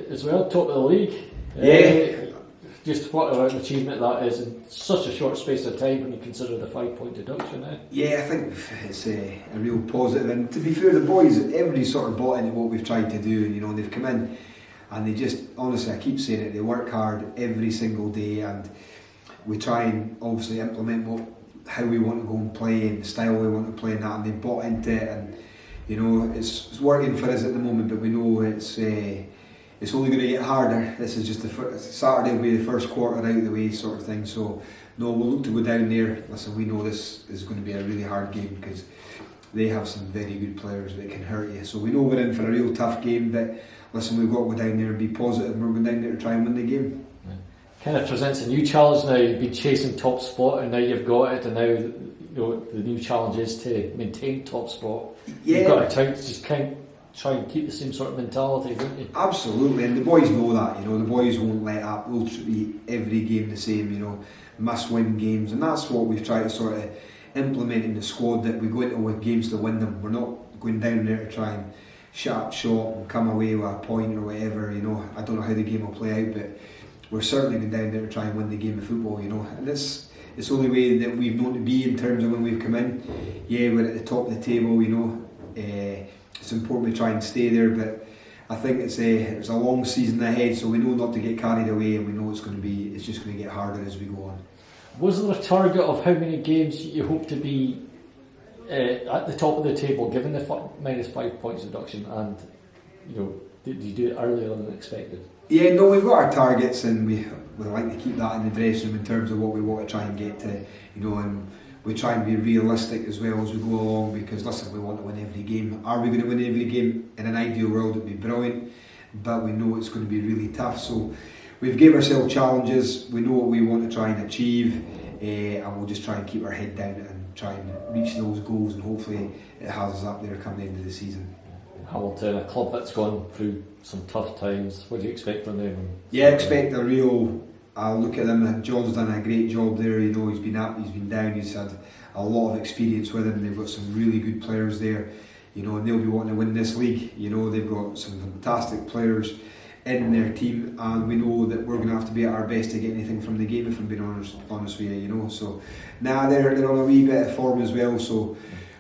as well, top of the league. Just what an achievement that is in such a short space of time when you consider the 5-point deduction. Yeah, I think it's a real positive. And to be fair, the boys, everybody sort of bought into what we've tried to do, and you know, they've come in and they just, honestly, I keep saying it, they work hard every single day, and we try and obviously implement how we want to go and play and the style we want to play and that, and they've bought into it, and you know, it's working for us at the moment, but we know it's only going to get harder. This is just Saturday will be the first quarter out of the way sort of thing, so no, we'll look to go down there. Listen, we know this is going to be a really hard game because they have some very good players that can hurt you, so we know we're in for a real tough game, but listen, we've got to go down there and be positive, and we're going down there to try and win the game. Kind of presents a new challenge now. You've been chasing top spot and now you've got it, and now you know, the new challenge is to maintain top spot. You've got to just kind of try and keep the same sort of mentality, don't you? Absolutely, and the boys know that, you know, the boys won't let up. We'll treat every game the same, you know, must win games, and that's what we've tried to sort of implement in the squad, that we go into with games to win them. We're not going down there to try and shut up shop and come away with a point or whatever, you know. I don't know how the game will play out, but we're certainly going down there to try and win the game of football, you know, and it's the only way that we've known to be in terms of when we've come in. Yeah, we're at the top of the table, you know. It's important we try and stay there, but I think it's a long season ahead, so we know not to get carried away, and we know it's just going to get harder as we go on. Was there a target of how many games you hope to be at the top of the table, given the minus 5 points deduction, and you know, did you do it earlier than expected? Yeah, no, we've got our targets, and we like to keep that in the dressing room in terms of what we want to try and get to, you know, and we try and be realistic as well as we go along, because listen, we want to win every game. Are we going to win every game? In an ideal world it'd be brilliant, but we know it's going to be really tough, so we've given ourselves challenges. We know what we want to try and achieve, and we'll just try and keep our head down and try and reach those goals, and hopefully it has us up there come the end of the season. Hamilton, a club that's gone through some tough times, what do you expect from them? Yeah, I expect a real, I'll look at them, John's done a great job there, you know, he's been up, he's been down, he's had a lot of experience with him, they've got some really good players there, you know, and they'll be wanting to win this league, you know, they've got some fantastic players in their team, and we know that we're going to have to be at our best to get anything from the game, if I'm being honest with you, you know, so they're on a wee bit of form as well, so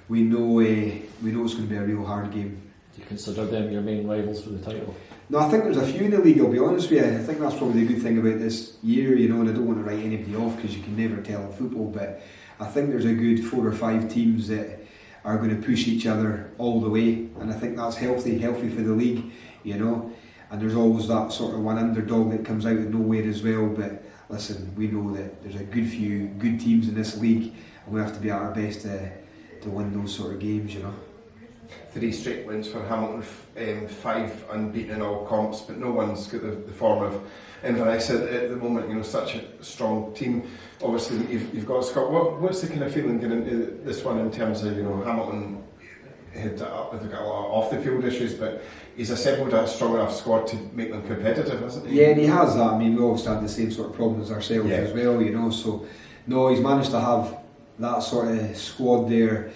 we know it's going to be a real hard game. Do you consider them your main rivals for the title? No, I think there's a few in the league, I'll be honest with you. I think that's probably the good thing about this year, you know, and I don't want to write anybody off because you can never tell in football, but I think there's a good 4 or 5 teams that are going to push each other all the way, and I think that's healthy for the league, you know, and there's always that sort of one underdog that comes out of nowhere as well, but listen, we know that there's a good few good teams in this league, and we have to be at our best to win those sort of games, you know. 3 straight wins for Hamilton, 5 unbeaten in all comps, but no one's got the form of Inverness at the moment. You know, such a strong team. Obviously, you've got Scott. What's the kind of feeling going into this one in terms of, you know, Hamilton had they've got a lot of off the field issues, but he's assembled a strong enough squad to make them competitive, hasn't he? Yeah, and he has that. I mean, we always had the same sort of problems ourselves as well, you know. So, no, he's managed to have that sort of squad there.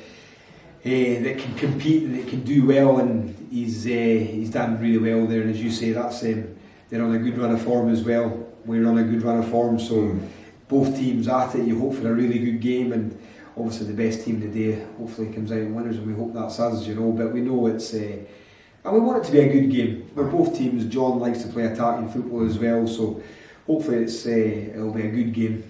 That can compete and that can do well, and he's done really well there. And as you say, that's they're on a good run of form as well. We're on a good run of form, so both teams at it. You hope for a really good game, and obviously the best team today hopefully comes out winners, and we hope that's us, you know. But we know it's and we want it to be a good game. We're both teams. John likes to play attacking football as well, so hopefully it'll be a good game.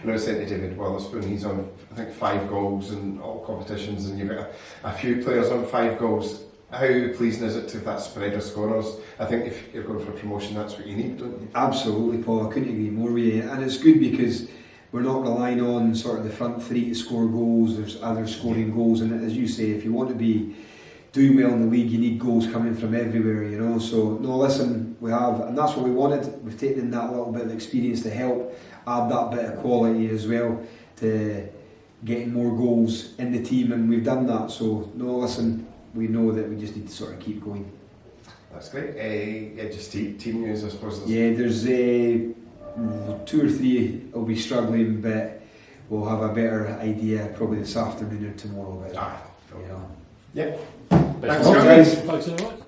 And I was saying to David Witherspoon, he's on, I think, 5 goals in all competitions, and you've got a few players on 5 goals. How pleasing is it to have that spread of scorers? I think if you're going for promotion, that's what you need, don't you? Absolutely, Paul. I couldn't agree more with you. And it's good because we're not relying on sort of the front 3 to score goals. There's others scoring goals, and as you say, if you want to be doing well in the league, you need goals coming from everywhere, you know. So, no, listen, we have, and that's what we wanted. We've taken in that little bit of experience to help add that bit of quality as well to getting more goals in the team, and we've done that. So, no, listen, we know that we just need to sort of keep going. That's great. Just team news, I suppose. Yeah, there's 2 or 3 will be struggling, but we'll have a better idea probably this afternoon or tomorrow. But, you know. Yeah. Thanks, guys. Thanks very much.